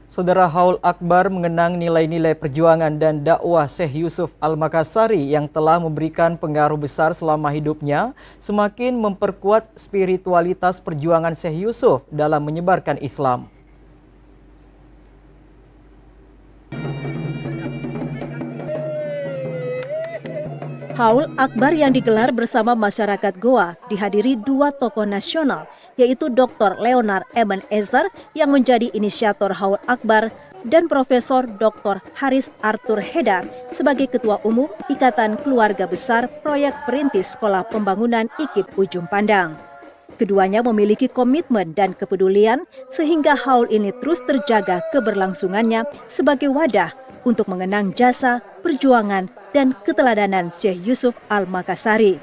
Saudara, Haul Akbar mengenang nilai-nilai perjuangan dan dakwah Syekh Yusuf Al-Makassari yang telah memberikan pengaruh besar selama hidupnya, semakin memperkuat spiritualitas perjuangan Syekh Yusuf dalam menyebarkan Islam. Haul Akbar yang digelar bersama masyarakat Goa dihadiri dua tokoh nasional, yaitu Dr. Leonard Ebenezer yang menjadi inisiator Haul Akbar dan Profesor Dr. Haris Arthur Hedar sebagai Ketua Umum Ikatan Keluarga Besar Proyek Perintis Sekolah Pembangunan IKIP Ujung Pandang. Keduanya memiliki komitmen dan kepedulian sehingga haul ini terus terjaga keberlangsungannya sebagai wadah untuk mengenang jasa, perjuangan, dan keteladanan Syekh Yusuf Al-Makassari.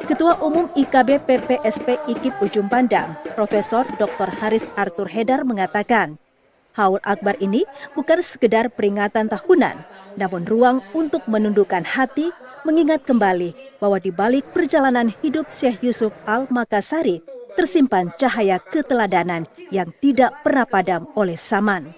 Ketua Umum IKB PPSP IKIP Ujung Pandang, Profesor Dr. Haris Arthur Hedar mengatakan, Haul Akbar ini bukan sekedar peringatan tahunan, namun ruang untuk menundukkan hati, mengingat kembali bahwa di balik perjalanan hidup Syekh Yusuf Al-Makassari tersimpan cahaya keteladanan yang tidak pernah padam oleh zaman.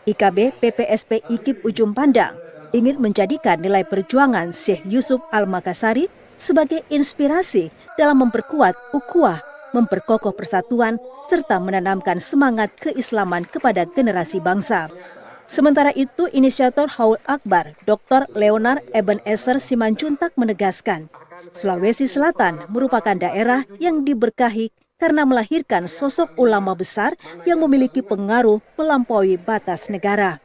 IKB PPSP IKIP Ujung Pandang ingin menjadikan nilai perjuangan Syekh Yusuf Al-Makassari sebagai inspirasi dalam memperkuat ukhuwah, memperkokoh persatuan, serta menanamkan semangat keislaman kepada generasi bangsa. Sementara itu, inisiator Haul Akbar, Dr. Leonard Ebenezer Simanjuntak menegaskan, Sulawesi Selatan merupakan daerah yang diberkahi karena melahirkan sosok ulama besar yang memiliki pengaruh melampaui batas negara.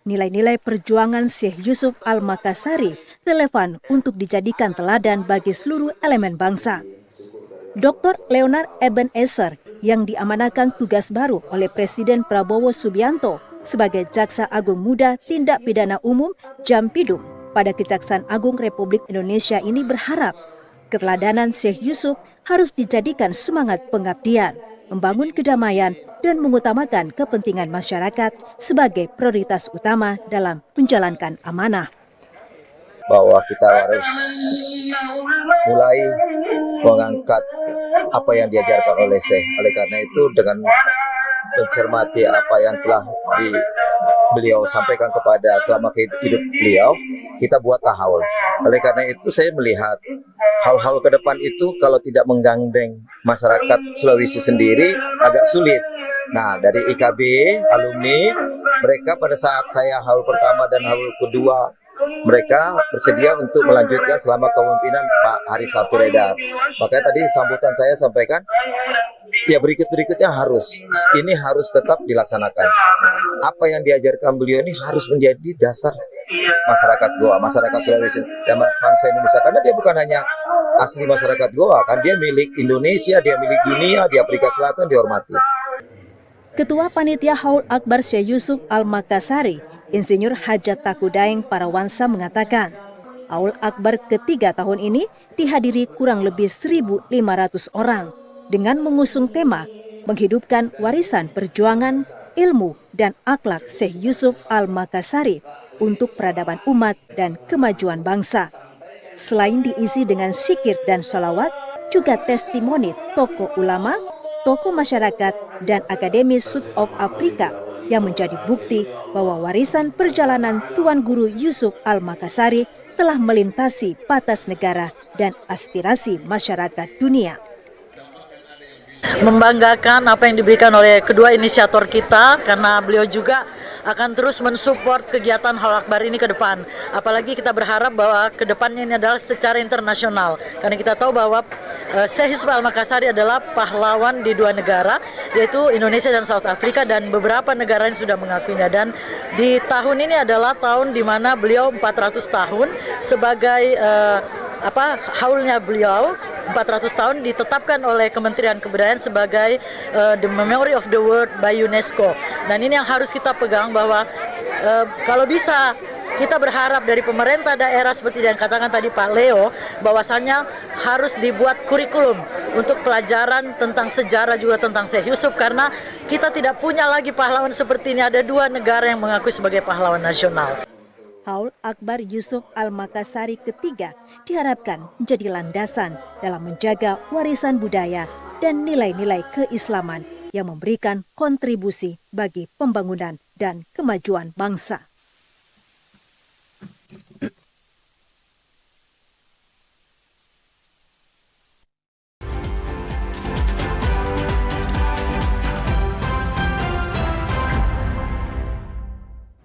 Nilai-nilai perjuangan Syekh Yusuf Al-Makassari relevan untuk dijadikan teladan bagi seluruh elemen bangsa. Dr. Leonard Ebenezer yang diamanahkan tugas baru oleh Presiden Prabowo Subianto sebagai Jaksa Agung Muda Tindak Pidana Umum Jampidum pada Kejaksaan Agung Republik Indonesia ini berharap keteladanan Syekh Yusuf harus dijadikan semangat pengabdian, membangun kedamaian, dan mengutamakan kepentingan masyarakat sebagai prioritas utama dalam menjalankan amanah. Bahwa kita harus mulai mengangkat apa yang diajarkan oleh Syekh. Oleh karena itu, dengan mencermati apa yang telah beliau sampaikan kepada selama hidup beliau, kita buatlah haul. Oleh karena itu, saya melihat hal-hal ke depan itu kalau tidak menggandeng masyarakat Sulawesi sendiri agak sulit. Nah, dari IKB, alumni, mereka pada saat saya haul pertama dan haul kedua, mereka bersedia untuk melanjutkan selama kepemimpinan Pak Haris Arthur Hedar. Makanya tadi sambutan saya sampaikan, ya berikutnya ini harus tetap dilaksanakan. Apa yang diajarkan beliau ini harus menjadi dasar masyarakat Goa, masyarakat Sulawesi dan bangsa Indonesia. Karena dia bukan hanya asli masyarakat Goa, kan dia milik Indonesia, dia milik dunia, di Afrika Selatan dihormati. Ketua Panitia Haul Akbar Syekh Yusuf Al-Makassari, Insinyur Hajat Takudaeng Parawansa mengatakan, Haul Akbar ketiga tahun ini dihadiri kurang lebih 1.500 orang dengan mengusung tema menghidupkan warisan perjuangan, ilmu, dan akhlak Syekh Yusuf Al-Makassari untuk peradaban umat dan kemajuan bangsa. Selain diisi dengan zikir dan sholawat, juga testimoni tokoh ulama, tokoh masyarakat, dan Akademi South of Africa yang menjadi bukti bahwa warisan perjalanan Tuan Guru Yusuf Al-Makassari telah melintasi batas negara dan aspirasi masyarakat dunia. Membanggakan apa yang diberikan oleh kedua inisiator kita, karena beliau juga akan terus mensupport kegiatan Haul Akbar ini ke depan. Apalagi kita berharap bahwa ke depannya ini adalah secara internasional, karena kita tahu bahwa Syekh Yusuf Al-Makassari adalah pahlawan di dua negara, yaitu Indonesia dan South Africa, dan beberapa negara yang sudah mengakuinya. Dan di tahun ini adalah tahun di mana beliau 400 tahun sebagai haulnya beliau 400 tahun ditetapkan oleh Kementerian Kebudayaan sebagai the Memory of the World by UNESCO. Dan ini yang harus kita pegang, bahwa kalau bisa kita berharap dari pemerintah daerah seperti yang katakan tadi Pak Leo, bahwasannya harus dibuat kurikulum untuk pelajaran tentang sejarah juga tentang Syekh Yusuf, karena kita tidak punya lagi pahlawan seperti ini. Ada dua negara yang mengakui sebagai pahlawan nasional. Haul Akbar Yusuf Al-Makassari ketiga diharapkan menjadi landasan dalam menjaga warisan budaya dan nilai-nilai keislaman yang memberikan kontribusi bagi pembangunan dan kemajuan bangsa.